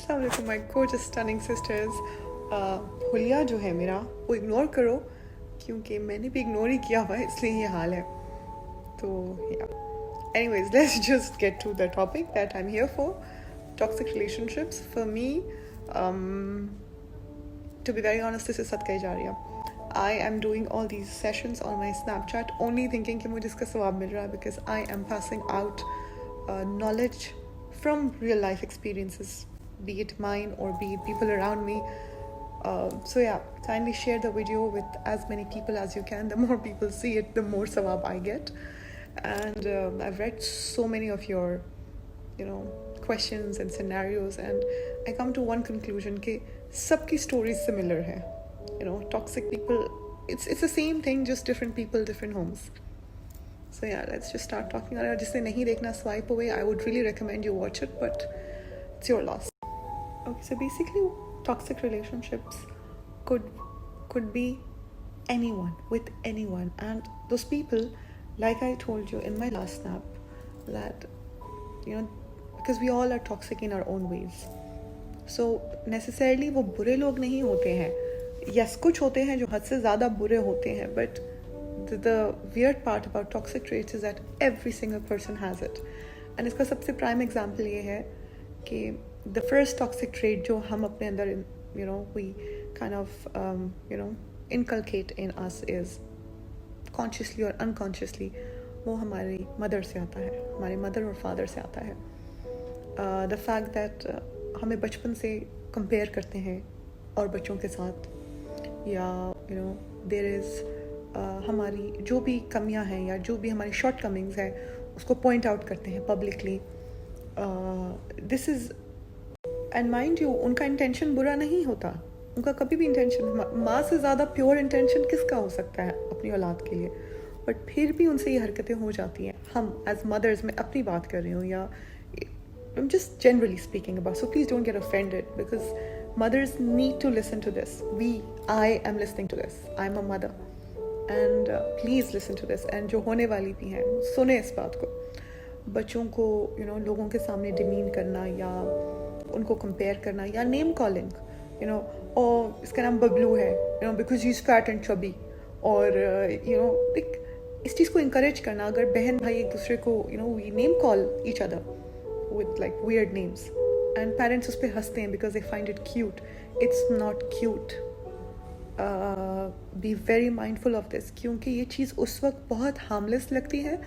अस्सलाम वालेकुम my gorgeous stunning sisters. हुलिया जो है मेरा वो इग्नोर करो क्योंकि मैंने भी इग्नोर ही किया हुआ है, इसलिए ये हाल है. तो anyways, let's just get to the topic that I'm here for. Toxic relationships. For me, to be very honest, this is sadqa jariya. I am doing all these sessions on my Snapchat only thinking कि मुझे इसका सवाब मिल रहा है because I am passing out knowledge from real life experiences, be it mine or be it people around me. So yeah, kindly share the video with as many people as you can. The more people see it, the more sawab I get. And I've read so many of your questions and scenarios, and I come to one conclusion कि सबकी stories similar है. Toxic people, it's the same thing, just different people, different homes. So yeah, let's just start talking. अगर जिसने नहीं देखना, swipe away. I would really recommend you watch it, but it's your loss. Okay, so basically toxic relationships could be anyone with anyone, and those people, like I told you in my last snap, that because we all are toxic in our own ways, so necessarily वो बुरे लोग नहीं होते हैं. Yes, कुछ होते हैं जो हद से ज़्यादा बुरे होते हैं, but the weird part about toxic traits is that every single person has it. And इसका सबसे prime example ये है कि the first toxic trait जो हम अपने अंदर we kind of inculcate in us is consciously or unconsciously, वो हमारी mother से आता है, हमारे mother और father से आता है. The fact that हमें बचपन से compare करते हैं और बच्चों के साथ, या there is हमारी जो भी कमियां हैं या जो भी हमारी शॉर्ट कमिंग्स हैं उसको पॉइंट आउट करते हैं publicly. This is, and mind you, उनका इंटेंशन बुरा नहीं होता, उनका कभी भी इंटेंशन, माँ से ज़्यादा प्योर इंटेंशन किसका हो सकता है अपनी औलाद के लिए, बट फिर भी उनसे ये हरकतें हो जाती हैं. हम एज मदर्स, मैं अपनी बात कर रही हूँ, या I'm just generally speaking about, so please don't get offended because mothers need to listen to this. I am listening to this. I'm a mother. And please listen to this. And जो होने वाली भी हैं, सुने इस बात को. बच्चों को लोगों के सामने डिमीन करना या उनको कंपेयर करना या नेम कॉलिंग, और इसका नाम बबलू है, because he's fat and chubby, और इस चीज़ को encourage करना. अगर बहन भाई एक दूसरे को we name call each other with like weird names, and parents उस पे हंसते हैं because they find it cute. It's not cute. Be very mindful of this, क्योंकि ये चीज़ उस वक्त बहुत harmless लगती है,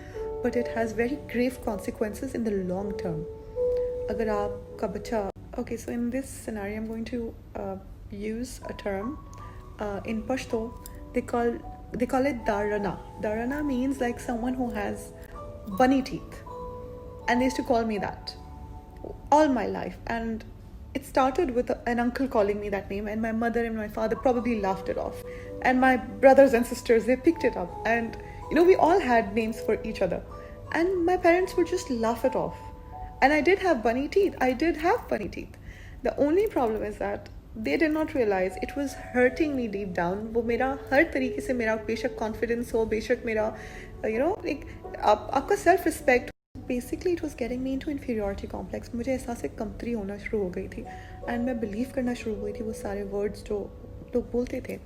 but it has very grave consequences in the long term. अगर आपका बच्चा, okay, so in this scenario I'm going to use a term in Pashto. They call it darana. Darana means like someone who has bunny teeth, and they used to call me that all my life. And it started with an uncle calling me that name, and my mother and my father probably laughed it off, and my brothers and sisters, they picked it up, and we all had names for each other, and my parents would just laugh it off. And I did have bunny teeth. The only problem is that they did not realize it was hurting me deep down. वो मेरा हर तरीके से, मेरा बेशक confidence हो, बेशक मेरा like आपका self respect, basically it was getting me into inferiority complex. मुझे एहसास कमतरी होना शुरू हो गई थी, and मैं believe करना शुरू हो गई थी वो सारे words जो लोग बोलते थे.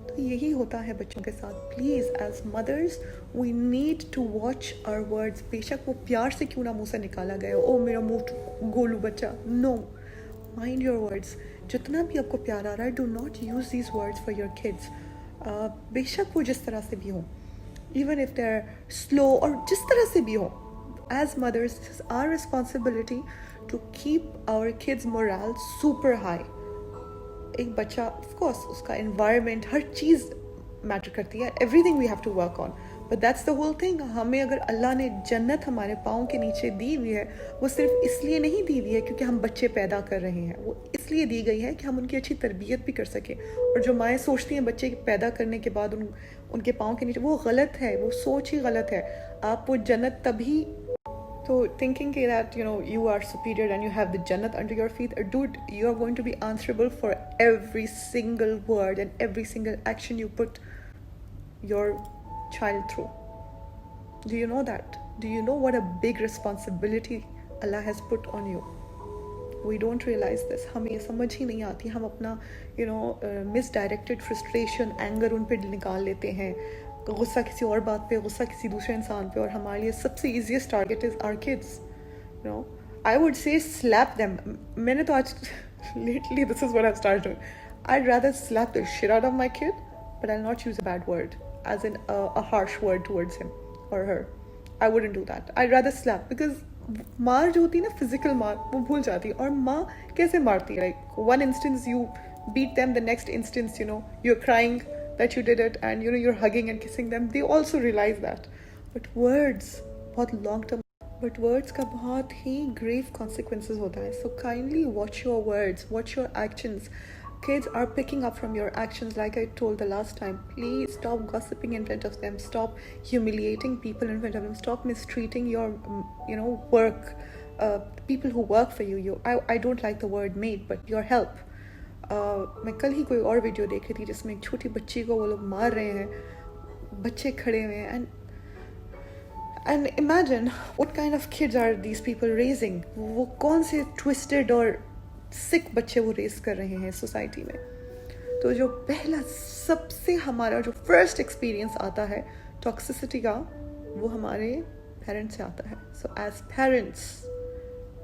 तो यही होता है बच्चों के साथ. Please, as mothers, we need to watch our words. बेशक वो प्यार से क्यों ना मुँह से निकाला गया, ओ मेरा मुँह गोलू बच्चा, no, mind your words. जितना भी आपको प्यार आ रहा है, do not use these words for your kids. बेशक वो जिस तरह से भी हो, even if they're slow और जिस तरह से भी हो, as mothers, this is our responsibility to keep our kids' morale super high. एक बच्चा, of course, उसका environment, हर चीज़ matter करती है. Everything we have to work on. But that's the whole thing. हमें अगर अल्लाह ने जन्नत हमारे पाँव के नीचे दी हुई है, वो सिर्फ इसलिए नहीं दी हुई है क्योंकि हम बच्चे पैदा कर रहे हैं. वो इसलिए दी गई है कि हम उनकी अच्छी तरबियत भी कर सकें. और जो माएँ सोचती हैं बच्चे पैदा करने के बाद उनके पाँव के नीचे, वो गलत है. वो सोच ही गलत है. आप वो जन्नत तभी, so thinking that you are superior and you have the jannat under your feet, dude, you are going to be answerable for every single word and every single action you put your child through. Do you know that? Do you know what a big responsibility Allah has put on you? We don't realise this, हमें ये समझ ही नहीं आती, हम अपना miss directed frustration, anger उन पर निकाल लेते हैं, गुस्सा किसी और बात पे, गुस्सा किसी दूसरे इंसान पे, और हमारे लिए सबसे easiest target is our kids. I would say slap them. मैंने तो आज lately this is what I've started doing. I'd rather slap the shit out of my kid, but I'll not use a bad word, as in a harsh word towards him or her. I wouldn't do that. I'd rather slap, because मार जो होती है ना, physical मार, वो भूल जाती है. और माँ कैसे मारती है? Like one instance you beat them, the next instance you're crying that you did it, and you're hugging and kissing them. They also realize that. But words बहुत long term, but words का बहुत ही grave consequences होता है. So kindly watch your words, watch your actions. Kids are picking up from your actions, like I told the last time. Please stop gossiping in front of them. Stop humiliating people in front of them. Stop mistreating your, work. People who work for you. I don't like the word maid, but your help. मैं कल ही कोई और video देख रही थी जिसमें एक छोटी बच्ची को वो लोग मार रहे हैं, बच्चे खड़े हुए हैं, and imagine what kind of kids are these people raising. वो कौन से twisted और sick बच्चे वो रेस कर रहे हैं सोसाइटी में. तो जो पहला सबसे हमारा जो फर्स्ट एक्सपीरियंस आता है टॉक्सिसिटी का, वो हमारे पेरेंट्स से आता है. सो एज पेरेंट्स,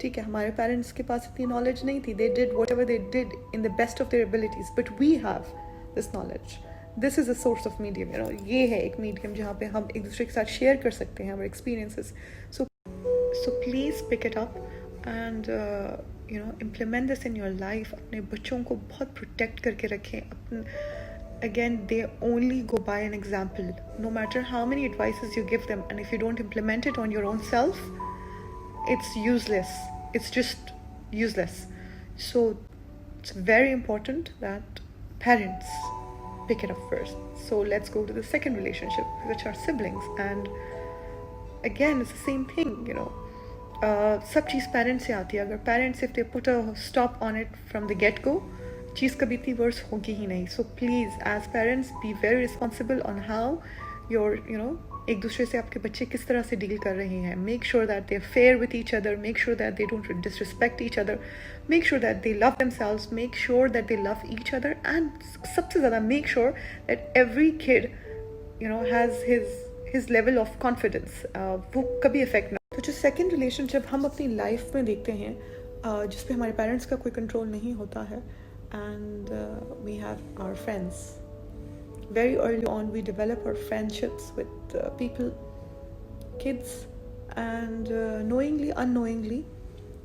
ठीक है, हमारे पेरेंट्स के पास इतनी नॉलेज नहीं थी. They did whatever they did in the best of their abilities, but we have this knowledge. This is a source of medium. ये है एक मीडियम जहाँ पे हम एक दूसरे के साथ शेयर कर सकते हैं हमारे experiences. So please pick it up and implement this in your life. अपने बच्चों को बहुत प्रोटेक्ट करके रखें. Again, they only go by an example. No matter how many advices you give them, and if you don't implement it on your own self, it's useless. It's just useless. So it's very important that parents pick it up first. So let's go to the second relationship, which are siblings. And again, it's the same thing, सब चीज़ parents से आती है. अगर parents if they put a stop on it from the get go, चीज़ कभी इतनी worse होगी ही नहीं. So please as parents be very responsible on how your एक दूसरे से आपके बच्चे किस तरह से डील कर रहे हैं. Make sure that they are fair with each other, make sure that they don't disrespect each other, make sure that they love themselves, make sure that they love each other, and सबसे ज़्यादा make sure that every kid has his level of confidence. वो कभी effect ना. तो जो second relationship हम अपनी life में देखते हैं, जिस पे हमारे पेरेंट्स का कोई कंट्रोल नहीं होता है, and we have our friends. Very early on we develop our friendships with people, kids, and knowingly unknowingly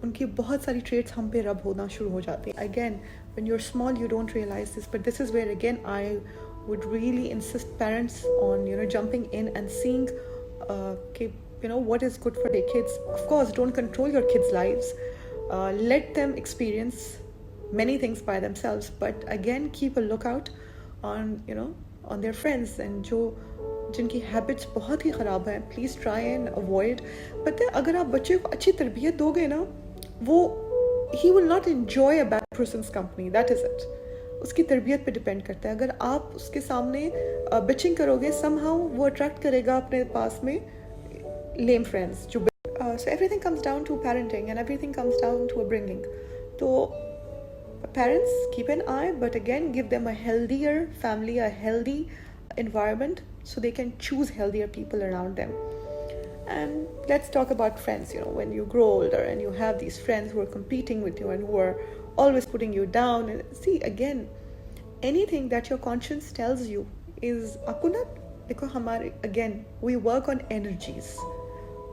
उनकी बहुत सारी ट्रेट्स हम पे रब होना शुरू हो जाती हैं. Again when you are small you don't realise this, but this is where again I would really insist parents on jumping in and seeing what is good for their kids. Of course, don't control your kids' lives. Let them experience many things by themselves, but again keep a lookout on on their friends, and जिनकी habits बहुत ही ख़राब हैं, please try and avoid. पता है, अगर आप बच्चे को अच्छी तरबियत दोगे ना, वो he will not enjoy a bad persons company. That is it. उसकी तरबियत पे डिपेंड करता है. अगर आप उसके सामने बिचिंग करोगे, समहाउ वो अट्रैक्ट करेगा अपने पास में लेम फ्रेंड्स जो. So everything comes down to parenting and everything comes down to upbringing. तो parents keep an eye, but again give them a healthier family, a healthy environment, so they can choose healthier people around them. And let's talk about friends. When you grow older and you have these friends who are competing with you and who are always putting you down, and see, again, anything that your conscience tells you is akunat, because again we work on energies.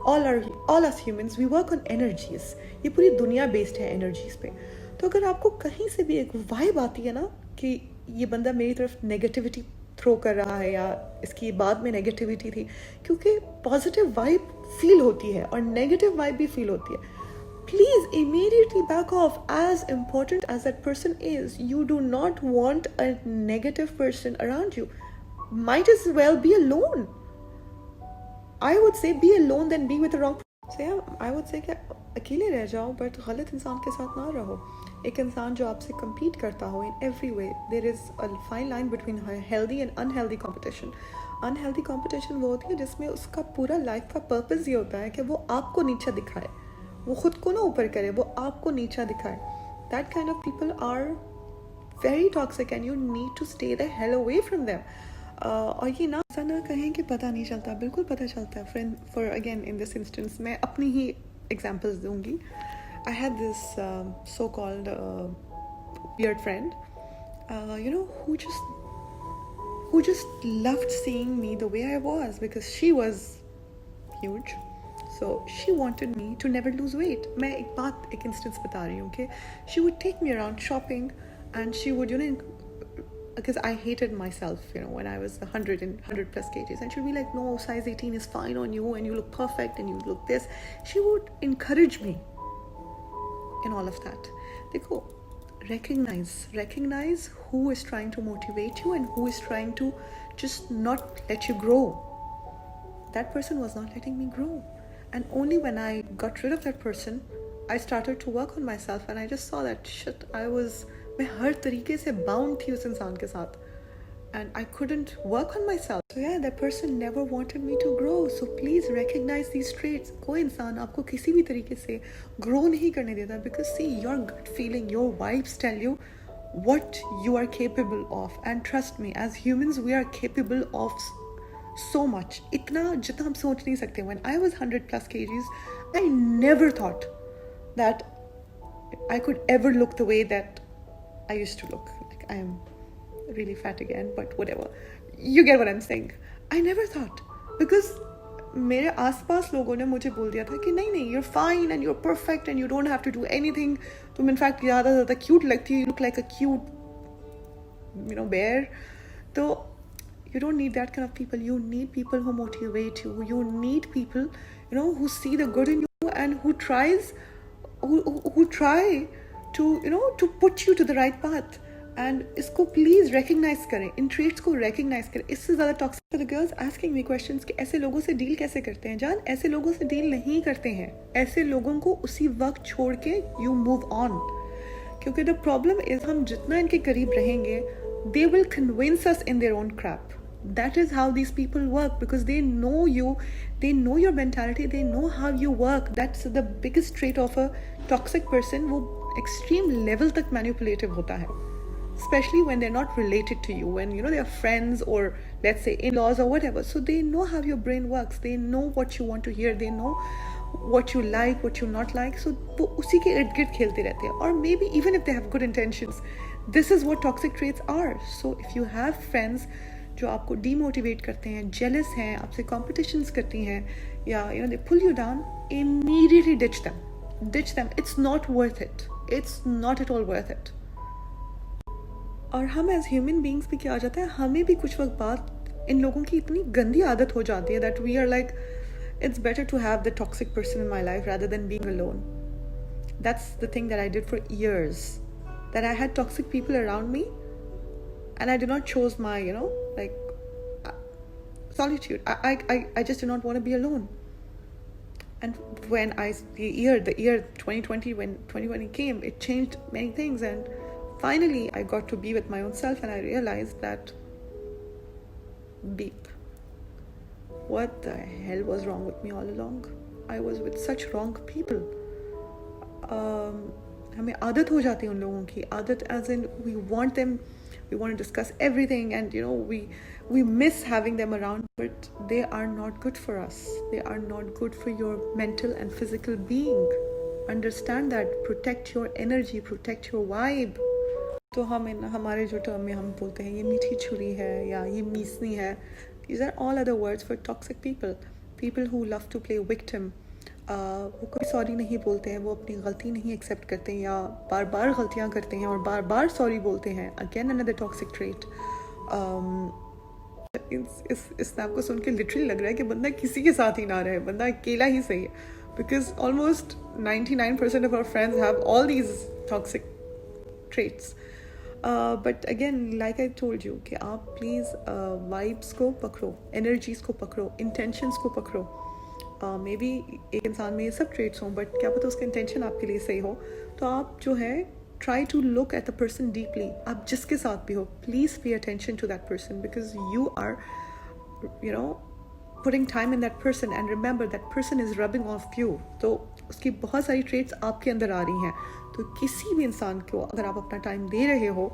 All us humans, we work on energies. ये पूरी दुनिया based है energies पे. तो अगर आपको कहीं से भी एक vibe आती है ना कि ये बंदा मेरी तरफ negativity थ्रो कर रहा है, या इसकी बाद में नेगेटिविटी थी, क्योंकि पॉजिटिव वाइब फील होती है और नेगेटिव वाइब भी फील होती है. Please immediately back off. As important as that person is, you do not want a negative person around you. Might as well be alone. I would say be alone than be with the wrong. I would say अकेले रह जाओ, but गलत इंसान के साथ ना रहो. एक इंसान जो आपसे compete करता हो in every way. There is a fine line between healthy and unhealthy competition. Unhealthy competition वो होती है जिसमें उसका पूरा लाइफ का पर्पस ये होता है कि वो आपको नीचा दिखाए, वो खुद को ना ऊपर करे, वो आपको नीचा दिखाए. That kind of people are very toxic and you need to stay the hell away from them. और ये ना ऐसा ना कहें कि पता नहीं चलता, बिल्कुल पता चलता है. For again in this instance मैं अपनी ही examples दूंगी. I had this so-called weird friend, who just loved seeing me the way I was because she was huge. So she wanted me to never lose weight. मैं एक instance बता रही हूँ कि she would take me around shopping and she would, because I hated myself, when I was 100 plus kgs, and she'd be like, no, size 18 is fine on you and you look perfect and you look this. She would encourage me in all of that. Dekho, recognize who is trying to motivate you and who is trying to just not let you grow. That person was not letting me grow, and only when I got rid of that person I started to work on myself, and I just saw that shit, मैं हर तरीके से bound थी उस इंसान के साथ, and I couldn't work on myself. So yeah, that person never wanted me to grow. So please recognize these traits. कोई इंसान आपको किसी भी तरीके से grow नहीं करने देता, because see, your gut feeling, your vibes tell you what you are capable of, and trust me, as humans we are capable of so much. इतना जितना हम सोच नहीं सकते. When I was 100 plus kgs, I never thought that I could ever look the way that I used to look. Like, I am really fat again, but whatever. You get what I'm saying. I never thought, because मेरे आसपास लोगों ने मुझे बोल दिया था कि नहीं, you're fine and you're perfect and you don't have to do anything. तुम in fact ज़्यादा cute लगती हो. You look like a cute, bear. तो you don't need that kind of people. You need people who motivate you. You need people, who see the good in you and who try to put you to the right path. And इसको please recognize करें, इन traits को recognize करें. इससे ज़्यादा toxic. For the girls asking me questions कि ऐसे लोगों से deal कैसे करते हैं? जान, ऐसे लोगों से deal नहीं करते हैं. ऐसे लोगों को उसी वक्त छोड़ के you move on. क्योंकि the problem is, हम जितना इनके करीब रहेंगे, they will convince us in their own crap. That is how these people work, because they know you, they know your mentality, they know how you work. That's the biggest trait of a toxic person. वो extreme level तक manipulative होता है, especially when they're not related to you, when they are friends or let's say in-laws or whatever. So they know how your brain works, they know what you want to hear, they know what you like, what you not like. So वो उसी के इर्द गिर्द खेलते रहते हैं. Or maybe even if they have good intentions, this is what toxic traits are. So if you have friends जो आपको demotivate करते हैं, jealous हैं, आपसे competitions करती हैं, या they pull you down, immediately ditch them. It's not worth it. It's not at all worth it. और हम as human beings भी क्या आ जाता है, हमें भी कुछ वक्त बाद इन लोगों की इतनी गंदी आदत हो जाती है that we are like, it's better to have the toxic person in my life rather than being alone. That's the thing that I did for years, that I had toxic people around me and I did not choose my solitude. I just did not want to be alone. And when the year 2020, when 2020 came, it changed many things, and finally I got to be with my own self, and I realized that beep, what the hell was wrong with me all along? I was with such wrong people. हमें आदत हो जाती है उन लोगों की, आदत as in we want them, we want to discuss everything, and we miss having them around, but they are not good for us. They are not good for your mental and physical being. Understand that. Protect your energy, protect your vibe. तो हमारे जो term में हम बोलते हैं ये मीठी छुरी है या ये मीसनी है, these are all other words for toxic people who love to play victim. वो कभी सॉरी नहीं बोलते हैं, वो अपनी गलती नहीं एक्सेप्ट करते हैं, या बार बार गलतियाँ करते हैं और बार बार सॉरी बोलते हैं. Again another toxic trait. इस स्नैप को सुन के लिटरली लग रहा है कि बंदा किसी के साथ ही ना रहे, बंदा अकेला ही सही है, because almost 99% of our friends have all these toxic traits. But again, like I told you, कि आप प्लीज़ वाइब्स को पकड़ो, एनर्जीज को पकड़ो, इंटेंशंस को पकड़ो. मे बी एक इंसान में ये सब ट्रेट्स हों, बट क्या पता उसका इंटेंशन आपके लिए सही हो. तो आप जो है, try to look at the person deeply. आप जिसके साथ भी हो, please pay attention to that person, because you are putting time in that person, and remember that person is rubbing off you. So उसकी बहुत सारी ट्रेट्स आपके अंदर आ रही हैं. तो किसी भी इंसान को अगर आप अपना टाइम दे रहे हो,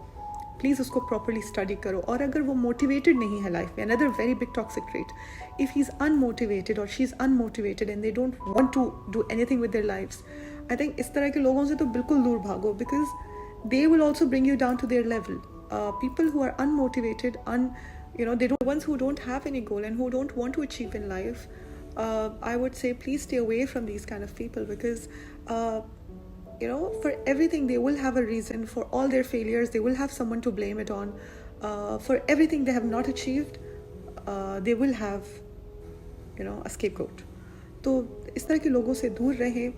प्लीज़ उसको प्रॉपरली स्टडी करो. और अगर वो मोटिवेटेड नहीं है लाइफ में, another very big toxic trait, if he is unmotivated और she is unmotivated and they don't want to do anything with their lives, I think इस तरह के लोगों से तो बिल्कुल दूर भागो, because they will also bring you down to their level. People who are unmotivated, they don't, ones who don't have any goal and who don't want to achieve in life, I would say please stay away from these kind of people, because for everything they will have a reason. For all their failures they will have someone to blame it on. For everything they have not achieved, they will have a scapegoat. तो इस तरह के लोगों से दूर रहें.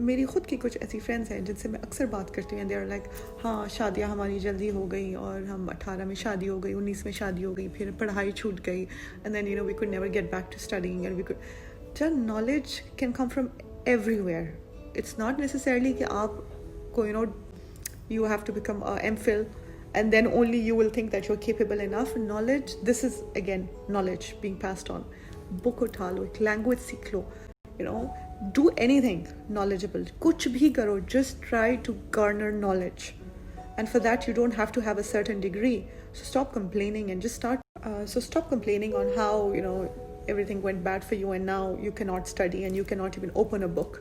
मेरी ख़ुद की कुछ ऐसी फ्रेंड्स हैं जिनसे मैं अक्सर बात करती हूँ. दे आर लाइक, हाँ शादियाँ हमारी जल्दी हो गई और हम 18 में शादी हो गई, 19 में शादी हो गई, फिर पढ़ाई छूट गई, and then we could never get back to studying and we could. जब knowledge can come from everywhere. It's not necessarily कि आपको you have to become a MPhil and then only you will think that you're capable enough. Knowledge, this is again knowledge being passed on. Book उठा लो, एक language सीख लो, do anything knowledgeable. कुछ भी करो, just try to garner knowledge, and for that you don't have to have a certain degree. So stop complaining and just stop complaining on how everything went bad for you and now you cannot study and you cannot even open a book.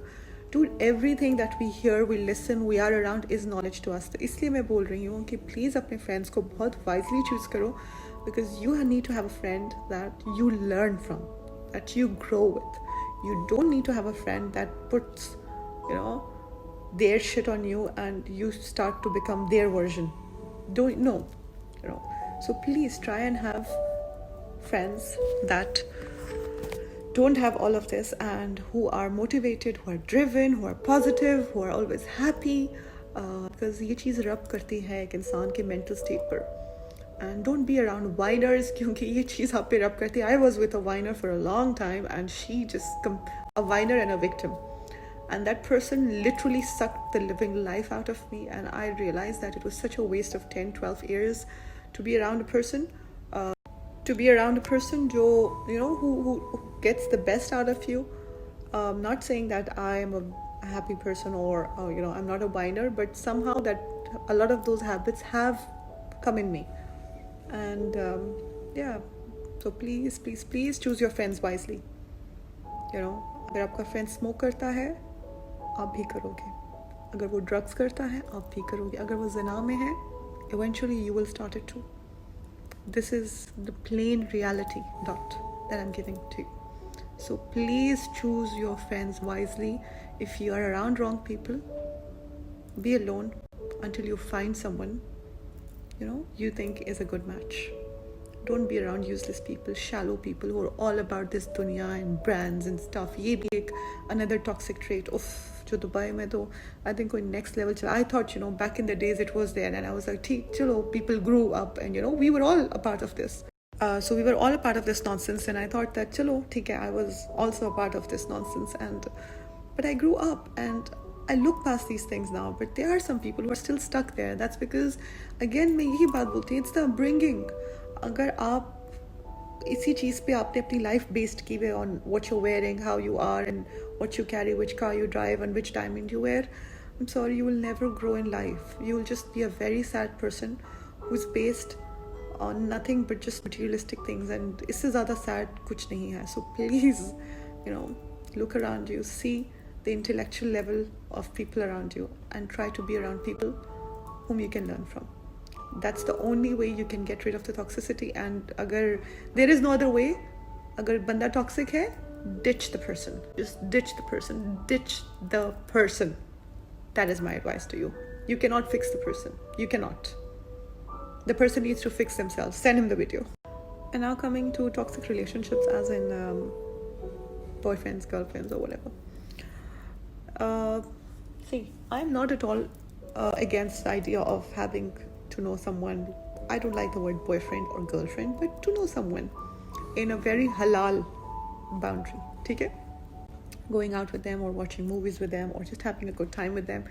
Dude, everything that we hear, we listen, we are around is knowledge to us. तो इसलिए मैं बोल रही हूँ कि please अपने friends को बहुत wisely choose करो, because you need to have a friend that you learn from, that you grow with. You don't need to have a friend that puts their shit on you and you start to become their version. Don't know. So please try and have friends that don't have all of this and who are motivated, who are driven, who are positive, who are always happy, because ये चीज़ रब करती है एक इंसान के mental state पर. And don't be around whiners, क्योंकि ये चीज़ आप पे रब करती है. I was with a whiner for a long time and she just a whiner and a victim, and that person literally sucked the living life out of me, and I realized that it was such a waste of 10-12 years to be around a person जो who gets the best out of you. Not saying that I am a happy person or I'm not a whiner, but somehow that a lot of those habits have come in me. And so please choose your friends wisely. अगर आपका friend smoke करता है आप भी करोगे, अगर वो drugs करता है आप भी करोगे, अगर वो ज़िना में है eventually you will start it too. This is the plain reality that I'm giving to you. So please choose your friends wisely. If you are around wrong people, be alone until you find someone you think is a good match. Don't be around useless people, shallow people who are all about this dunya and brands and stuff. ये भी एक another toxic trait. जो Dubai में तो I think कोई next level चला. I thought back in the days it was there, and I was like, ठीक चलो, people grew up and we were all a part of this. So we were all a part of this nonsense, and I thought that चलो ठीक है, I was also a part of this nonsense, but I grew up and I look past these things now. But there are some people who are still stuck there. That's because again मैं यही बात बोलती हूँ, it's the upbringing. अगर आप इसी चीज़ पे आपने अपनी लाइफ बेस्ड की हुई on what you're wearing, how you are and what you carry, which car you drive and which diamond you wear, I'm sorry, you will never grow in life. You will just be a very sad person who's based on nothing but just materialistic things, and इससे ज़्यादा sad कुछ नहीं है. So please look around you, see the intellectual level of people around you, and try to be around people whom you can learn from. That's the only way you can get rid of the toxicity. And agar there is no other way, agar banda toxic hai, ditch the person. Just ditch the person. Ditch the person. That is my advice to you. You cannot fix the person. You cannot. The person needs to fix themselves. Send him the video. And now coming to toxic relationships, as in boyfriends, girlfriends, or whatever. See, I'm not at all against the idea of having to know someone. I don't like the word boyfriend or girlfriend, but to know someone in a very halal boundary. ठीक है? Going out with them or watching movies with them or just having a good time with them.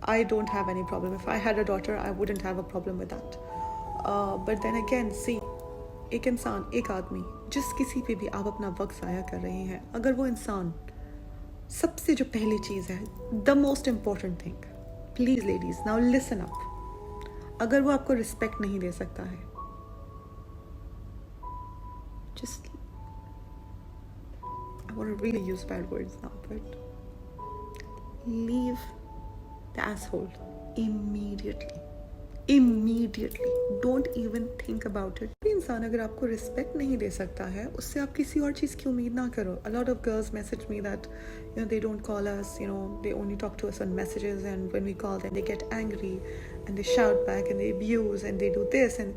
I don't have any problem. If I had a daughter, I wouldn't have a problem with that. But then again, see, एक इंसान, एक आदमी, जिस किसी पे भी आप अपना वक्त ज़ाया कर रहे हैं, अगर वो इंसान सबसे जो पहली चीज़ है, the most important thing, please ladies now listen up, अगर वो आपको रिस्पेक्ट नहीं दे सकता है, just I want to really use bad words now, but leave the asshole immediately. Don't even think about it. कोई इंसान अगर आपको रिस्पेक्ट नहीं दे सकता है, उससे आप किसी और चीज़ की उम्मीद ना करो. A lot of girls message me that they don't call us, they only talk to us on messages, and when we call them they get angry and they shout back and they abuse and they do this and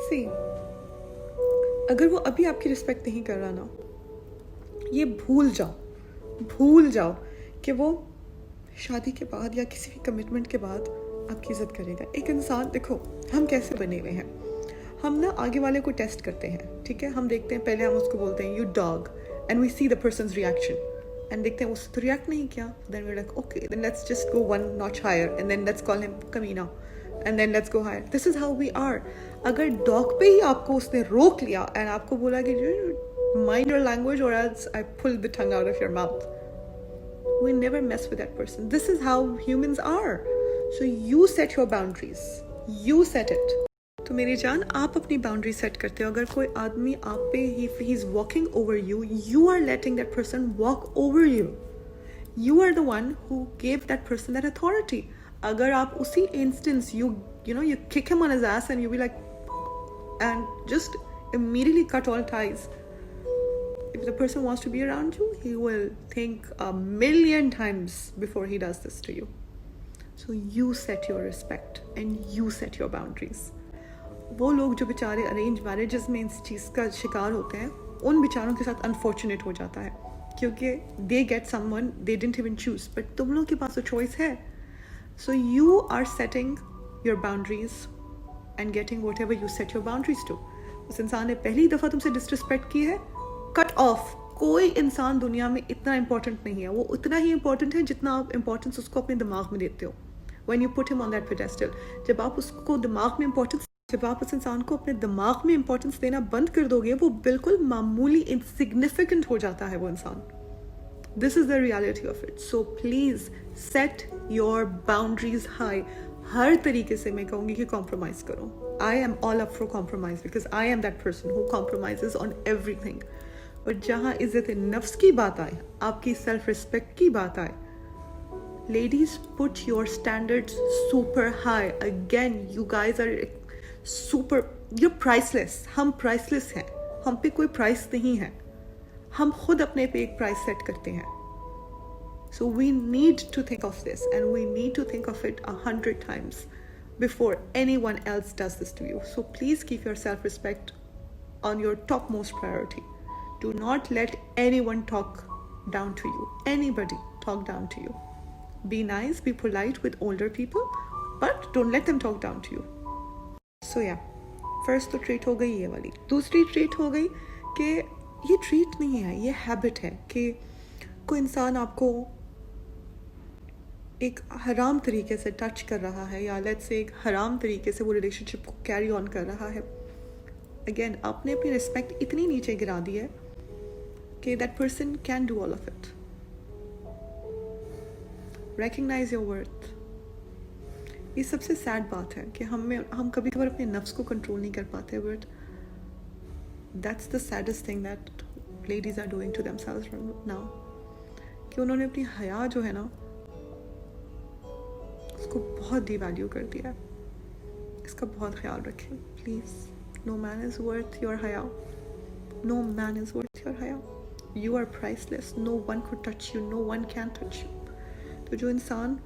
see, अगर वो अभी आपकी respect नहीं कर रहा ना, ये भूल जाओ कि वो शादी के बाद या किसी भी कमिटमेंट के बाद आपकी इज्जत करेगा. एक इंसान, देखो हम कैसे बने हुए हैं, हम ना आगे वाले को टेस्ट करते हैं, ठीक है. हम देखते हैं, पहले हम उसको बोलते हैं you dog, and we see the person's reaction, and देखते हैं उसने तो रिएक्ट नहीं किया, then we are like okay, then let's just go one notch higher and then let's call him कमीना, and then let's go higher. This is how we are. अगर dog पे ही आपको उसने रोक लिया एंड आपको बोला कि माइंड योर लैंग्वेज और else I pull the tongue out of your mouth, we never mess with that person. This is how humans are. So you set your boundaries. You set it. तो मेरी जान, आप अपनी boundary set करते हो. अगर कोई आदमी आप पे he is walking over you, you are letting that person walk over you. You are the one who gave that person that authority. अगर आप उसी instance you kick him on his ass and you be like and just immediately cut all ties. If the person wants to be around you, he will think a million times before he does this to you. So you set your respect and you set your boundaries. वो लोग जो बेचारे arrange marriages में इस चीज़ का शिकार होते हैं, उन बेचारों के साथ अनफॉर्चुनेट हो जाता है, क्योंकि they get someone they didn't even choose. But तुम लोग के पास तो चॉइस है. So you are setting your boundaries and getting whatever you set your boundaries to. उस इंसान ने पहली दफ़ा तुमसे डिसरिस्पेक्ट की है, कट ऑफ. कोई इंसान दुनिया में इतना इंपॉर्टेंट नहीं है. वो उतना ही इंपॉर्टेंट है जितना आप इंपॉर्टेंस उसको अपने दिमाग में देते हो. When you put him on that pedestal, जब आप उसको दिमाग में इंपॉर्टेंस, जब आप उस इंसान को अपने दिमाग में इंपॉर्टेंस देना बंद कर दोगे, वो बिल्कुल मामूली इनसिग्निफिकेंट हो जाता है वो इंसान. This is the reality of it. So please set your boundaries high. हर तरीके से मैं कहूँगी कि कॉम्प्रोमाइज करो. I am all up for compromise because I am that person who compromises on everything. और जहाँ इज्जत नफ्स की बात आए, आपकी सेल्फ रिस्पेक्ट की बात आए, ladies put your standards super high. Again you guys are super, you priceless. हम प्राइसलेस हैं. हम पे कोई प्राइस नहीं है. हम खुद अपने पे एक प्राइस सेट करते हैं. So we need to think of this and we need to think of it 100 times before anyone else does this to you. So please keep your self-respect on your topmost priority. Do not let anyone talk down to you. Anybody talk down to you. Be nice, be polite with older people, but don't let them talk down to you. So yeah, first तो treat हो गई ये वाली. दूसरी treat हो गई कि ये ट्रीट नहीं है, ये हैबिट है कि कोई इंसान आपको एक हराम तरीके से टच कर रहा है, या लेट्स से एक हराम तरीके से वो रिलेशनशिप को कैरी ऑन कर रहा है. अगेन आपने अपनी रिस्पेक्ट इतनी नीचे गिरा दी है कि that person can do all of it. Recognize your worth. ये सबसे सैड बात है कि हम कभी कभार अपने नफ्स को कंट्रोल नहीं कर पाते. But that's the saddest thing that ladies are doing to themselves now. कि उन्होंने अपनी हया जो है ना, उसको बहुत डिवैल्यू कर दिया है. इसका बहुत ख्याल रखें please. No man is worth your haya. No man is worth your haya. You are priceless. No one could touch you. No one can touch you. तो जो इंसान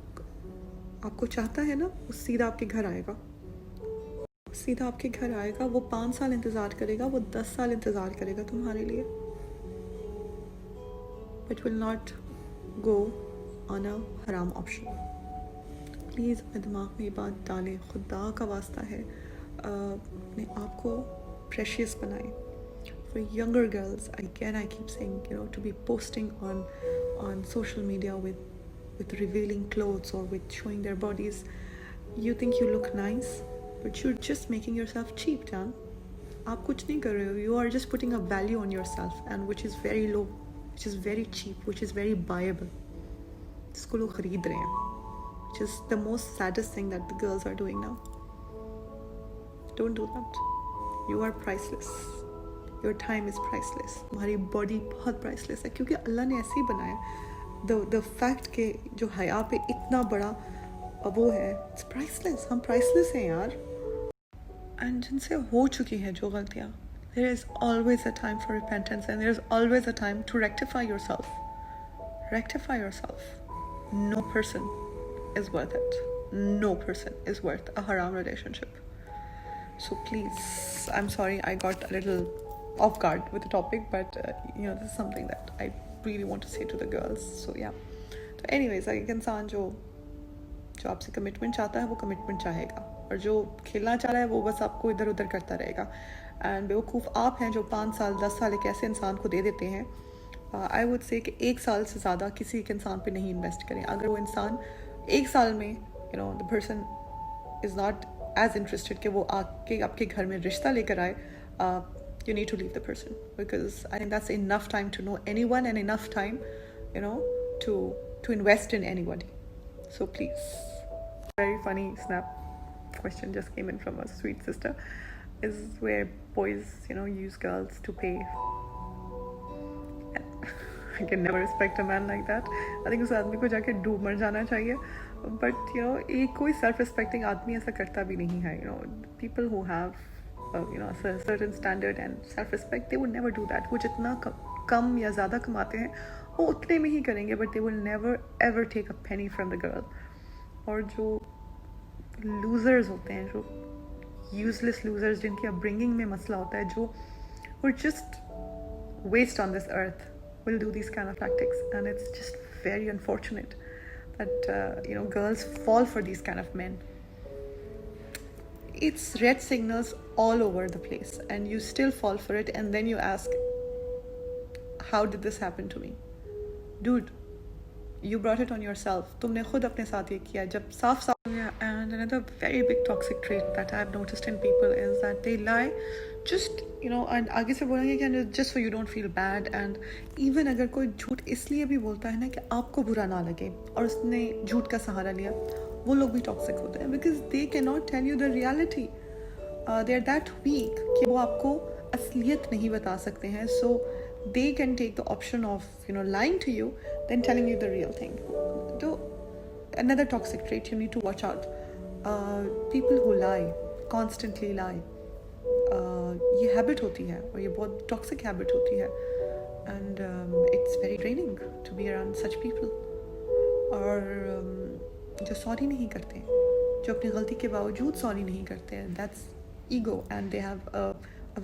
आपको चाहता है ना, वो सीधा आपके घर आएगा. सीधा आपके घर आएगा. वो 5 साल इंतज़ार करेगा, वो 10 साल इंतज़ार करेगा तुम्हारे लिए. But will not go on a haram option. Please अपने दिमाग में ये बात डालें. खुदा का वास्ता है, अपने आप को प्रेशियस बनाएं. For younger girls, again I keep saying, to be posting on social media with revealing clothes or with showing their bodies. You think you look nice, but you're just making yourself cheap, Jan. आप कुछ नहीं कर रहे हो. You are just putting a value on yourself, and which is very low which is very cheap, which is very buyable, जिसको लोग खरीद रहे हैं, which is the most saddest thing that the girls are doing now. Don't do that. You are priceless. Your time is priceless. तुम्हारी body बहुत priceless है, क्योंकि अल्लाह ने ऐसे ही बनाया. The fact कि जो हया पे इतना बड़ा वो है, it's priceless. हम priceless हैं यार. And जिनसे हो चुकी हैं जो गलतियाँ, there is always a time for repentance, and there is always a time to rectify yourself. Rectify yourself. No person is worth it. No person is worth a haram relationship. So please, I'm sorry I got a little off guard with the topic, but this is something that I really want to say to the girls. So yeah. So anyways, एक इंसान जो आपसे commitment चाहता है वो commitment चाहेगा, और जो खेलना चाह रहा है वो बस आपको इधर उधर करता रहेगा. एंड बेवकूफ़ आप हैं जो 5 साल 10 साल एक ऐसे इंसान को दे देते हैं. आई वुड से कि 1 साल से ज़्यादा किसी एक इंसान पे नहीं इन्वेस्ट करें. अगर वो इंसान 1 साल में the person is not as interested कि वो आके आपके घर में रिश्ता लेकर आए, you need to leave the person, because I think that's enough time to know anyone and enough time to invest in anybody. So please. Very funny snap question just came in from a sweet sister, is where boys use girls to pay. I can never respect a man like that. I think उस आदमी को जाके डूब मर जाना चाहिए. But एक कोई self respecting आदमी ऐसा करता भी नहीं है. People who have a certain standard and self respect, they would never do that. वो जितना कम या ज़्यादा कमाते हैं वो उतने में ही करेंगे, but they will never ever take a penny from the girl. और जो losers होते हैं, जो useless losers, जिनकी upbringing में मसला होता है, जो were just waste on this earth, will do these kind of tactics. And it's just very unfortunate that girls fall for these kind of men. It's red signals all over the place, and you still fall for it, and then you ask, how did this happen to me? Dude, you brought it on yourself. तुमने खुद अपने साथ ये किया. जब साफ and another very big toxic trait that I've noticed in people is that they lie just and आगे से बोलेंगे कि just so you don't feel bad. And even अगर कोई झूठ इसलिए भी बोलता है ना कि आपको बुरा ना लगे और उसने झूठ का सहारा लिया, वो लोग भी टॉक्सिक होते हैं, because they cannot tell you the reality. They are that weak कि वो आपको असलियत नहीं बता सकते हैं. So they can take the option of lying to you than telling you the real thing. So another toxic trait you need to watch out. People who lie, constantly lie. ये habit होती है, और ये बहुत toxic habit होती है. And it's very draining to be around such people. और जो सॉरी नहीं करते, जो अपनी गलती के बावजूद सॉरी नहीं करते हैं, that's ego, and they have a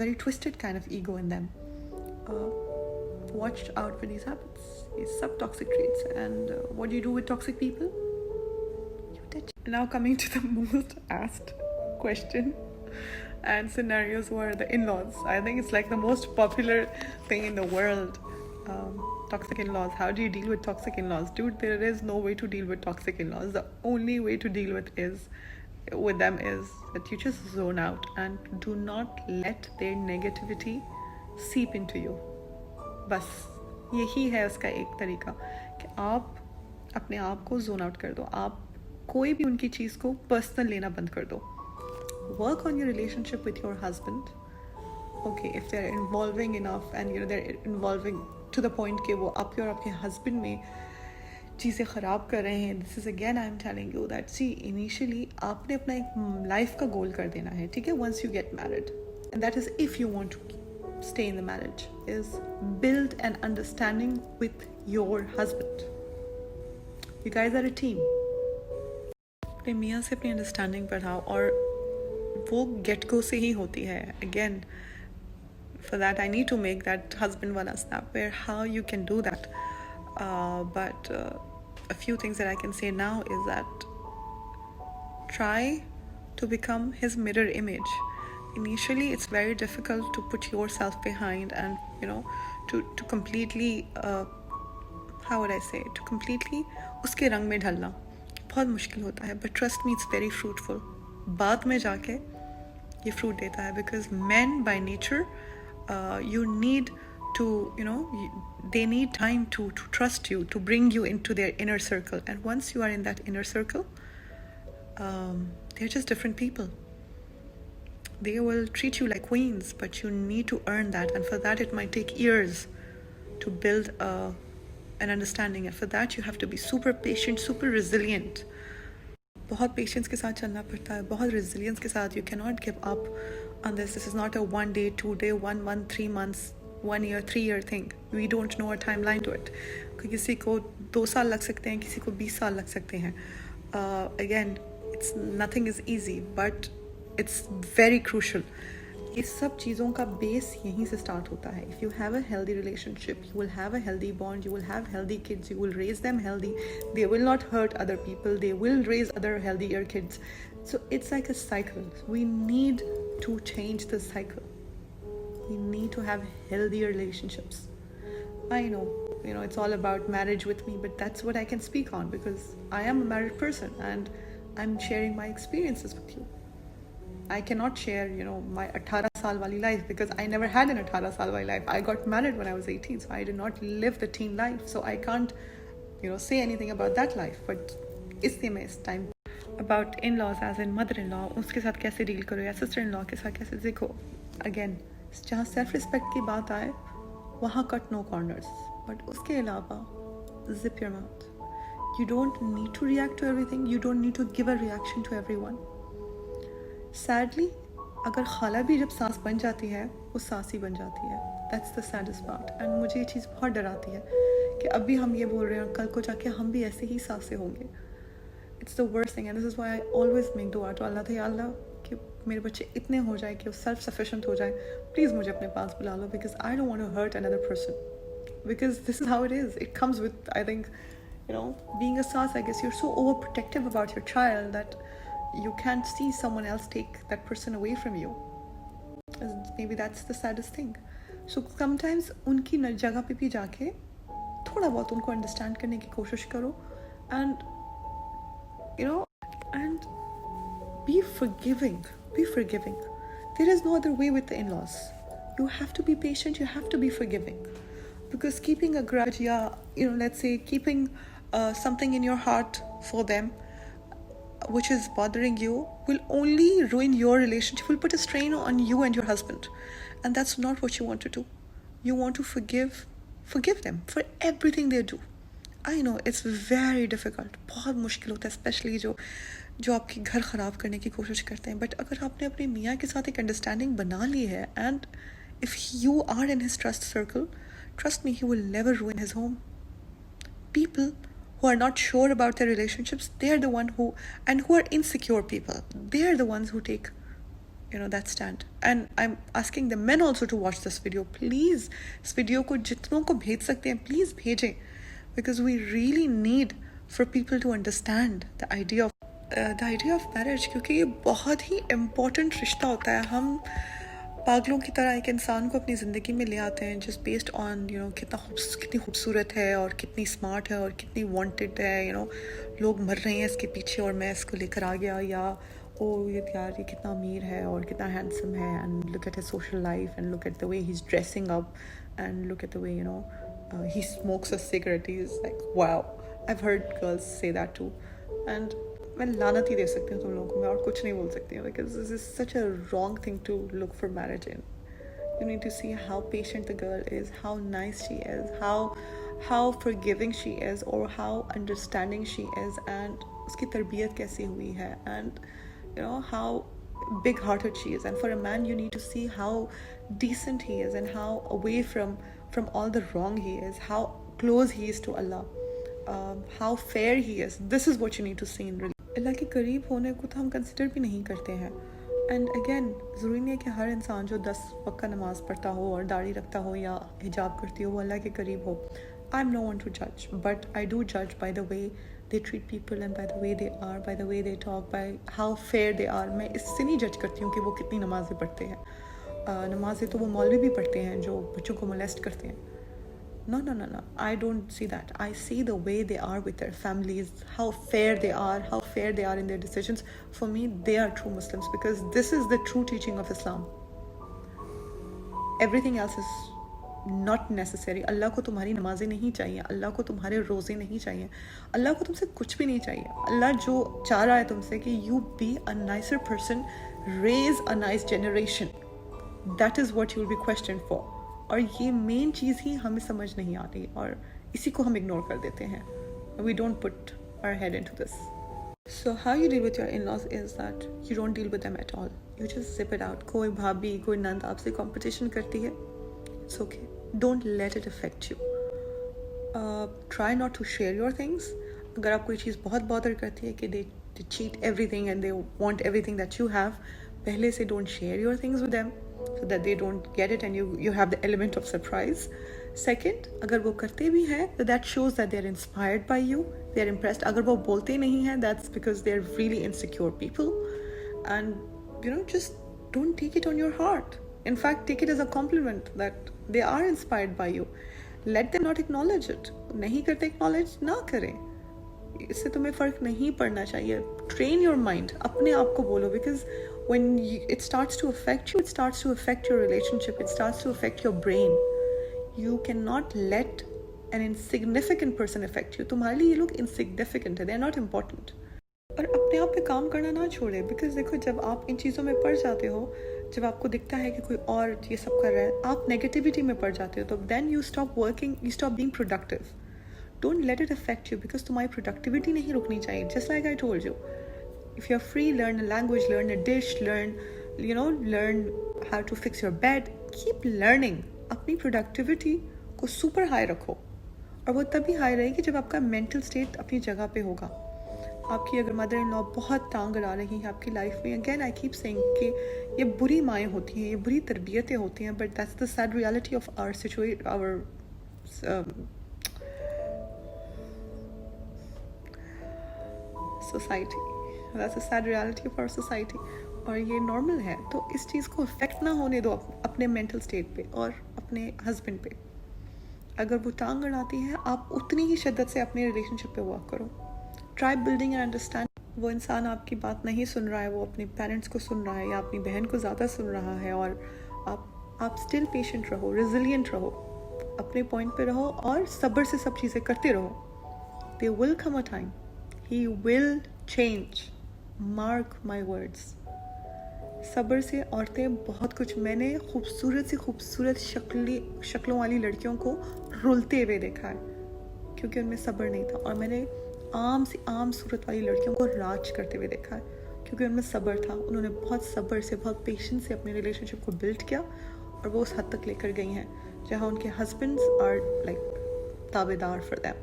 very twisted kind of ego in them. Watch out for these habits, these sub-toxic traits. And what do you do with toxic people? You ditch. Now coming to the most asked question and scenarios were the in-laws. I think it's like the most popular thing in the world. Toxic in-laws. How do you deal with toxic in-laws? Dude, there is no way to deal with toxic in-laws. The only way to deal with them is that you just zone out and do not let their negativity seep into you. बस यही है उसका एक तरीका कि आप अपने आप को जोन आउट कर दो. आप कोई भी उनकी चीज़ को पर्सनल लेना बंद कर दो. Work on your relationship with your husband. Okay, if they're involving enough and they're involving to the point कि वो आपके और आपके husband में चीज़ें ख़राब कर रहे हैं, this is again I'm telling you that see, initially आपने अपना एक लाइफ का गोल कर देना है, ठीक है, once you get married, and that is if you want to stay in the marriage, is build an understanding with your husband. You guys are a team. अपने मियाँ से अपनी अंडरस्टैंडिंग बढ़ाओ, और वो गेट गो से ही होती है. Again, for that I need to make that husband wala snap where how you can do that. But a few things that I can say now is that try to become his mirror image. Initially it's very difficult to put yourself behind and to completely how would I say, to completely उसके रंग में ढलना बहुत मुश्किल होता है. But trust me, it's very fruitful. बाद में जाके ये fruit देता है, because men by nature you need they need time to trust you, to bring you into their inner circle. And once you are in that inner circle, they're just different people. They will treat you like queens, but you need to earn that. And for that, it might take years to build an understanding. And for that, you have to be super patient, super resilient. बहुत patience के साथ चलना पड़ता है, बहुत resilience के साथ. You can not give up on this. This is not a 1 day 2 day 1 month 3 months 1 year 3 year thing. We don't know a time line to it. किसी को 2 साल लग सकते हैं, किसी को 20 साल लग सकते हैं. Again, it's nothing is easy, but it's very crucial. ये सब चीज़ों का बेस यहीं से स्टार्ट होता है. If you have a healthy relationship, you will have a healthy bond, you will have healthy kids, you will raise them healthy, they will not hurt other people, they will raise other healthier kids. So it's like a cycle. We need to change the cycle. We need to have healthier relationships. I know, it's all about marriage with me, but that's what I can speak on because I am a married person and I'm sharing my experiences with you. I cannot share, my 18 saal wali life because I never had an 18 saal wali life. I got married when I was 18, so I did not live the teen life. So I can't, say anything about that life. But इसलिए मैं इस time about in-laws as in mother-in-law, उसके साथ कैसे deal करो या sister-in-law के साथ कैसे देखो. Again, जहाँ self-respect की बात आए, वहाँ cut no corners. But उसके अलावा, zip your mouth. You don't need to react to everything. You don't need to give a reaction to everyone. Sadly, अगर खाला भी जब सास बन जाती है, वो सास ही बन जाती है. That's the saddest part. And मुझे ये चीज़ बहुत डराती है कि अभी हम ये बोल रहे हैं, कल को जाके हम भी ऐसे ही सासे होंगे. It's the worst thing, and this is why I always make dua to Allah that Allah कि मेरे बच्चे इतने हो जाए कि वो self sufficient हो जाए. प्लीज़ मुझे अपने पास बुला लो because I don't want to hurt another person. Because this is how it is. It comes with, I think, being a saas, I guess you're so overprotective about your child that you can't see someone else take that person away from you. Maybe that's the saddest thing. So sometimes उनकी जगह पे भी जाके थोड़ा बहुत उनको understand करने की कोशिश करो and and be forgiving. Be forgiving. There is no other way with the in-laws. You have to be patient. You have to be forgiving. Because keeping a grudge, let's say keeping something in your heart for them, which is bothering you, will only ruin your relationship, will put a strain on you and your husband. And that's not what you want to do. You want to forgive them for everything they do. I know it's very difficult. बहुत मुश्किल होता है, especially जो आपके घर ख़राब करने की कोशिश करते हैं. But अगर आपने अपने मियाँ के साथ एक understanding बना ली है, and if you are in his trust circle, trust me, he will never ruin his home. People who are not sure about their relationships, they're the one who are insecure people, they're the ones who take that stand. And I'm asking the men also to watch this video. Please, इस video को जितनों को भेज सकते हैं, please भेजें, because we really need for people to understand the idea of marriage, क्योंकि ये बहुत ही important रिश्ता होता है. हम पागलों की तरह एक इंसान को अपनी ज़िंदगी में ले आते हैं just based on कितनी खूबसूरत है और कितनी स्मार्ट है और कितनी वांटेड है. लोग मर रहे हैं इसके पीछे और मैं इसको लेकर आ गया, या ये कितना अमीर है और कितना हैंडसम है, and look at his social life and look at the way he's dressing up and look at the way he smokes a cigarette. He's like, wow. I've heard girls say that too. And मैं लानत ही दे सकती हूँ तुम लोगों को, मैं और कुछ नहीं बोल सकती हूँ, because this is such a wrong thing to look for marriage in. You need to see how patient the girl is, how nice she is, how forgiving she is, or how understanding she is, and उसकी तरबियत कैसी हुई है, and how big-hearted she is. And for a man, you need to see how decent he is and how away from all the wrong he is, how close he is to Allah, how fair he is. This is what you need to see in religion. अल्लाह के करीब होने को तो हम consider भी नहीं करते हैं. एंड अगेन, ज़रूरी नहीं है कि हर इंसान जो 10 वक्त का नमाज़ पढ़ता हो और दाढ़ी रखता हो या हिजाब करती हो वो अल्लाह के करीब हो. I am no one two जज, बट आई डू जज by the way they treat people and by the way they are, by the way they talk, by how fair they are. मैं इससे नहीं जज करती हूँ कि वो कितनी नमाज़ें पढ़ते हैं. नमाज़ें तो वो मौलवी भी पढ़ते हैं जो बच्चों को मोलेस्ट करते हैं. No. I don't see that. I see the way they are with their families, how fair they are in their decisions. For me, they are true Muslims, because this is the true teaching of Islam. Everything else is not necessary. Allah को तुम्हारी नमाजें नहीं चाहिए, अल्लाह को तुम्हारे रोज़े नहीं चाहिए, अल्लाह को तुमसे कुछ भी नहीं चाहिए। अल्लाह जो चाह रहा है तुमसे कि you be a nicer person, raise a nice generation, that is what you will be question for. और ये मेन चीज़ ही हमें समझ नहीं आती और इसी को हम इग्नोर कर देते हैं। We don't put our head into this. So how you deal with your in-laws is that you don't deal with them at all. You just zip it out. कोई भाभी कोई नंद आपसे competition करती है, it's okay. Don't let it affect you. Try not to share your things. अगर आप कोई चीज़ बहुत bother करती है कि they cheat everything and they want everything that you have, पहले से don't share your things with them so that they don't get it and you have the element of surprise. Second, अगर वो करते भी हैं तो that shows that they are inspired by you, they are impressed. अगर वो बोलते नहीं हैं, that's because they are really insecure people. And just don't take it on your heart. In fact, take it as a compliment that they are inspired by you. Let them not acknowledge it. नहीं करते acknowledge, ना करें, इससे तुम्हें फ़र्क नहीं पड़ना चाहिए. Train your mind. अपने आप को बोलो, because when it starts to affect you, it starts to affect your relationship, it starts to affect your brain. You cannot let an insignificant person affect you. तुम्हारे लिए ये लोग insignificant है, they are not important. और अपने आप पे काम करना ना छोड़े, because देखो जब आप इन चीज़ों में पड़ जाते हो, जब आपको दिखता है कि कोई और ये सब कर रहा है, आप नेगेटिविटी में पड़ जाते हो, तो then you stop working, you stop being productive. Don't let it affect you, because तुम्हारी productivity नहीं रुकनी चाहिए. Just like I told you, if you're free, learn a language, learn a dish, learn how to fix your bed. Keep learning. अपनी productivity को super high रखो, और वो तभी high रहेगी जब आपका मेंटल स्टेट अपनी जगह पे होगा. आपकी अगर मदर इन लॉ बहुत टांग अड़ा रही है आपकी लाइफ में, अगेन आई कीप सेइंग कि ये बुरी माएँ होती हैं, ये बुरी तरबियतें होती हैं, but that's the sad reality of our society. That's the sad reality of our society. और ये नॉर्मल है, तो इस चीज़ को अफेक्ट ना होने दो अपने मेंटल स्टेट पे और अपने हस्बैंड पे. अगर वो टांग अड़ाती है, आप उतनी ही शिद्दत से अपने रिलेशनशिप पे वर्क करो. Try building and understand. वो इंसान आपकी बात नहीं सुन रहा है, वो अपने पेरेंट्स को सुन रहा है या अपनी बहन को ज़्यादा सुन रहा है, और आप स्टिल पेशेंट रहो, रेजिलिएंट रहो, अपने पॉइंट पे रहो और सब्र से सब चीज़ें करते रहो. They will come a time, he will change, mark my words. सब्र से औरतें बहुत कुछ, मैंने खूबसूरत से खूबसूरत शक्लों वाली लड़कियों को रुलते हुए देखा है क्योंकि उनमें सब्र नहीं था, और मैंने आम से आम सूरत वाली लड़कियों को राज करते हुए देखा है क्योंकि उनमें सब्र था. उन्होंने बहुत सब्र से, बहुत पेशेंस से अपने रिलेशनशिप को बिल्ड किया और वो उस हद तक लेकर गई हैं जहाँ उनके हस्बैंड्स आर लाइक ताबेदार फॉर देम.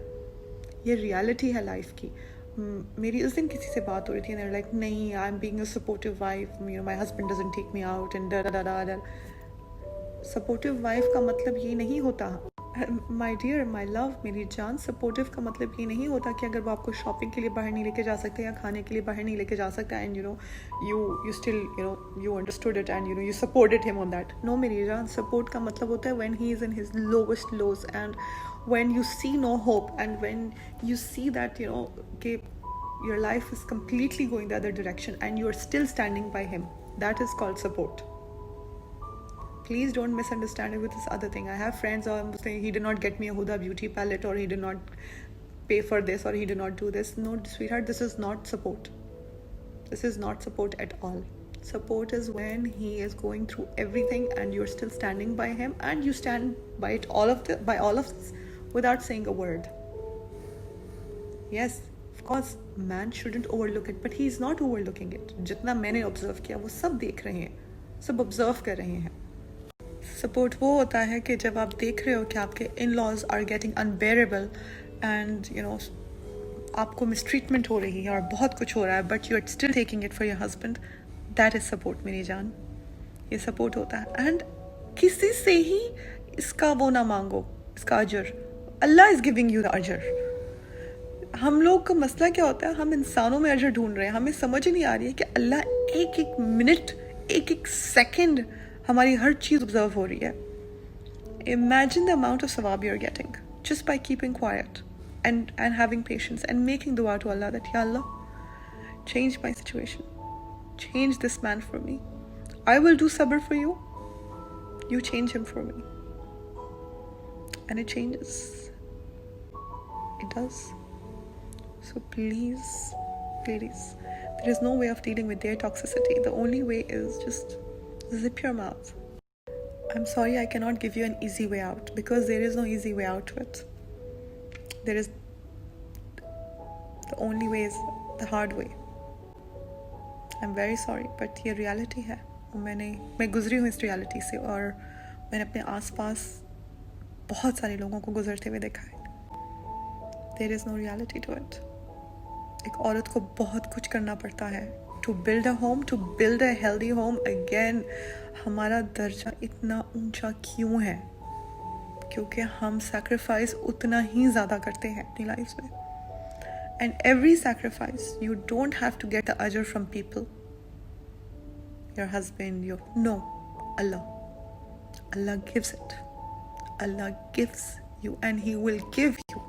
ये रियलिटी है लाइफ की. मेरी उस दिन किसी से बात हो रही थी, and like नहीं, I am being a supportive wife, my husband doesn't take me out and supportive wife का मतलब ये नहीं होता, माय डियर, माय लव, मेरी जान, सपोर्टिव का मतलब ये नहीं होता कि अगर वो आपको शॉपिंग के लिए बाहर नहीं लेके जा सकते या खाने के लिए बाहर नहीं लेके जा सकता and you still you understood it and you supported him on that. No मेरी जान, सपोर्ट का मतलब होता है when he is in his lowest lows and when you see no hope and when you see that कि your life is completely going the other direction and you are still standing by him. That is called support. Please don't misunderstand it with this other thing. I have friends who are saying he did not get me a Huda beauty palette, or he did not pay for this, or he did not do this. No, sweetheart, this is not support. This is not support at all. Support is when he is going through everything and you're still standing by him, and you stand by it by all of this without saying a word. Yes, of course, man shouldn't overlook it, but he is not overlooking it. जितना मैंने observe किया वो सब देख रहे हैं, सब observe कर रहे हैं. सपोर्ट वो होता है कि जब आप देख रहे हो कि आपके in laws are getting unbearable and आपको मिसट्रीटमेंट हो रही है और बहुत कुछ हो रहा है, but you are still taking it for your husband. That is support मेरी जान. ये सपोर्ट होता है. एंड किसी से ही इसका वो ना मांगो, इसका अजर. अल्लाह इज़ गिविंग यू द अजर. हम लोग का मसला क्या होता है, हम इंसानों में अजर ढूंढ रहे हैं. हमें समझ ही नहीं आ रही है कि अल्लाह एक एक मिनट, एक एक सेकेंड हमारी हर चीज़ ऑब्जर्व हो रही है. इमेजिन द अमाउंट ऑफ सवाब you are getting just by keeping quiet and having patience and making dua to Allah that Ya Allah, change my situation, change this man for me. I will do sabr for you, you change him for me. and it changes. It does. So please, ladies, there is no way of dealing with their toxicity. The only way is just zip your mouth. I'm sorry I cannot give you an easy way out, because there is no easy way out to it. There is, the only way is the hard way. I'm very sorry, but ये reality है. मैं गुजरी हूँ इस reality से, और मैंने अपने आसपास बहुत सारे लोगों को गुजरते हुए देखा है. There is no reality to it. एक औरत को बहुत कुछ करना पड़ता है to build a home, to build a healthy home. Again, हमारा दर्जा इतना ऊंचा क्यों है? क्योंकि हम sacrifice उतना ही ज़्यादा करते हैं अपनी lives में. And every sacrifice, you don't have to get the ajr from people. Your husband, no, Allah. Allah gives it. Allah gives you, and He will give you.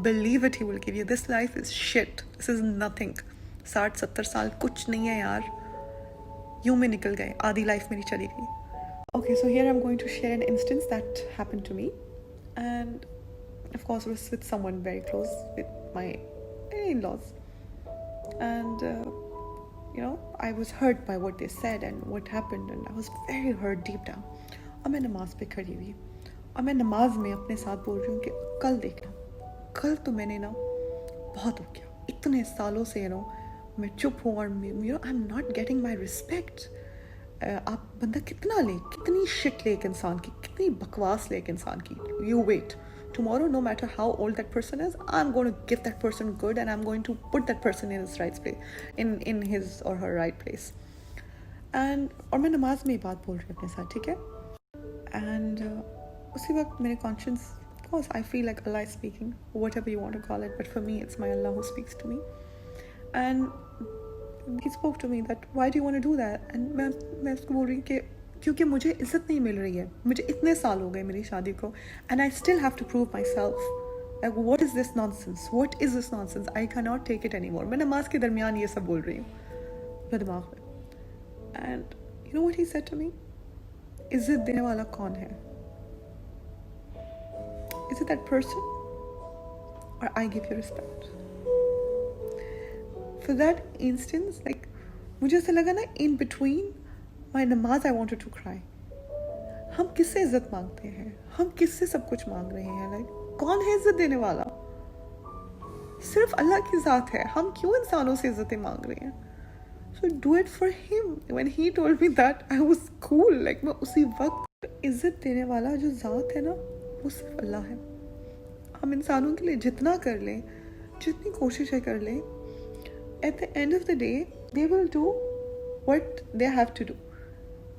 Believe it, He will give you. This life is shit. This is nothing. 60-70 साल कुछ नहीं है यार. यूं में निकल गए, आधी लाइफ मेरी चली गई. Okay, so here I'm going to share an instance that happened to me, and of course it was with someone very close, with my in-laws, and I was hurt by what they said and what happened, and I was very hurt deep down. और मैं नमाज पे खड़ी हुई, और मैं नमाज में अपने साथ बोल रही हूँ कि कल देखना, कल तो मैंने ना बहुत हो गया, इतने सालों से मैं चुप हूँ, और I am not getting my respect. आप बंदा कितना ले, कितनी शिट ले एक इंसान की, कितनी बकवास ले एक इंसान की. You wait, tomorrow, no matter how old that person is, I'm going to give that person good, and I'm going to put that person in his right place, in his or her right place. And और मैं नमाज में ही बात बोल रही हूँ अपने साथ, ठीक है. And उसी वक्त मेरे conscience, of course I feel like Allah is speaking, whatever you want to call it, but for me it's my Allah who speaks to me. And He spoke to me that why do you want to do that? And मैं उसको बोल रही हूँ कि क्योंकि मुझे इज्जत नहीं मिल रही है. मुझे इतने साल हो गए मेरी शादी को, and I still have to prove myself. Like, what is this nonsense? What is this nonsense? I cannot take it anymore. मैं नमाज के दरमियान ये सब बोल रही हूँ मेरे दिमाग में. And you know what he said to me? इज्जत देने वाला कौन है? Is it that person? Or I give you respect? For that instance, like, मुझे ऐसा लगा ना, in between my नमाज I wanted to cry. हम किससे इज्जत मांगते हैं? हम किससे सब कुछ मांग रहे हैं? लाइक, कौन है इज्जत देने वाला? सिर्फ अल्लाह की ज़ात है. हम क्यों इंसानों से इज्जतें मांग रहे हैं? So do it for him. When he told me that, I was cool. Like, मैं उसी वक्त, इज्जत देने वाला जो ज़ात है ना, वो सिर्फ अल्लाह है. हम इंसानों के लिए जितना कर लें, जितनी कोशिशें कर लें, at the end of the day, they will do what they have to do.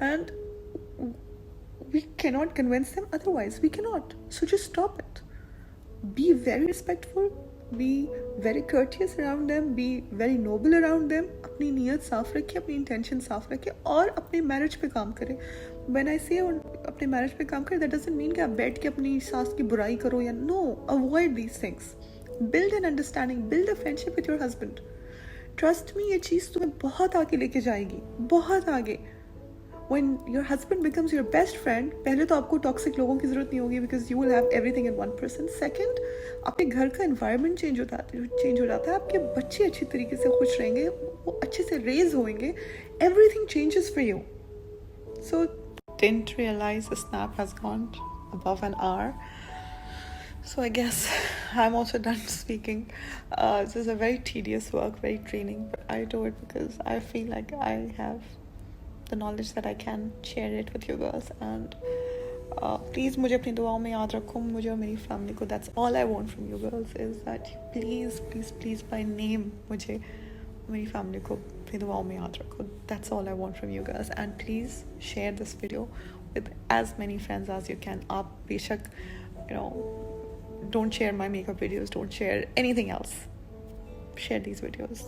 And we cannot convince them otherwise. We cannot. So just stop it. Be very respectful. Be very courteous around them. Be very noble around them. अपनी नीयत साफ रखिए, अपनी intention साफ रखिए, और अपने marriage पे काम करें. When I say अपने marriage पे काम करें, that doesn't mean कि आप बैठ के अपनी सास की बुराई करो या no. Avoid these things. Build an understanding. Build a friendship with your husband. Trust me, ये चीज़ तुम्हें बहुत आगे लेके जाएगी, बहुत आगे. When your husband becomes your best friend, पहले तो आपको टॉक्सिक लोगों की ज़रूरत नहीं होगी, because you will have everything in one person. Second, आपके घर का environment चेंज हो जाता है. आपके बच्चे अच्छी तरीके से खुश रहेंगे, वो अच्छे से रेज होंगे. Everything changes for you. So didn't realize the snap has gone above an hour. So I guess I'm also done speaking. This is a very tedious work, very draining, but I do it because I feel like I have the knowledge that I can share it with you girls. And please मुझे अपनी दुआओं में याद रखो, मुझे और मेरी family को. That's all I want from you girls, is that please by name मुझे मेरी family को अपनी दुआओं में याद रखो. That's all I want from you girls. And please share this video with as many friends as you can. आप बेशक don't share my makeup videos, don't share anything else. Share these videos.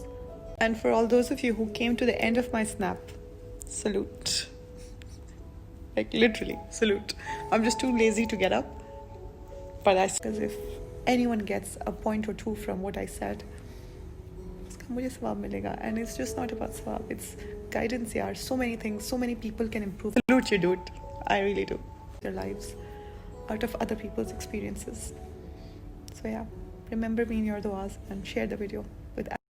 And for all those of you who came to the end of my snap, salute. Like, literally, salute. I'm just too lazy to get up. But that's because if anyone gets a point or two from what I said, उसका मुझे सवाब मिलेगा. And it's just not about sawab, it's guidance, yaar. So many things, so many people can improve. Salute you, dude. I really do. Their lives. out of other people's experiences. So yeah, remember me in your duas and share the video.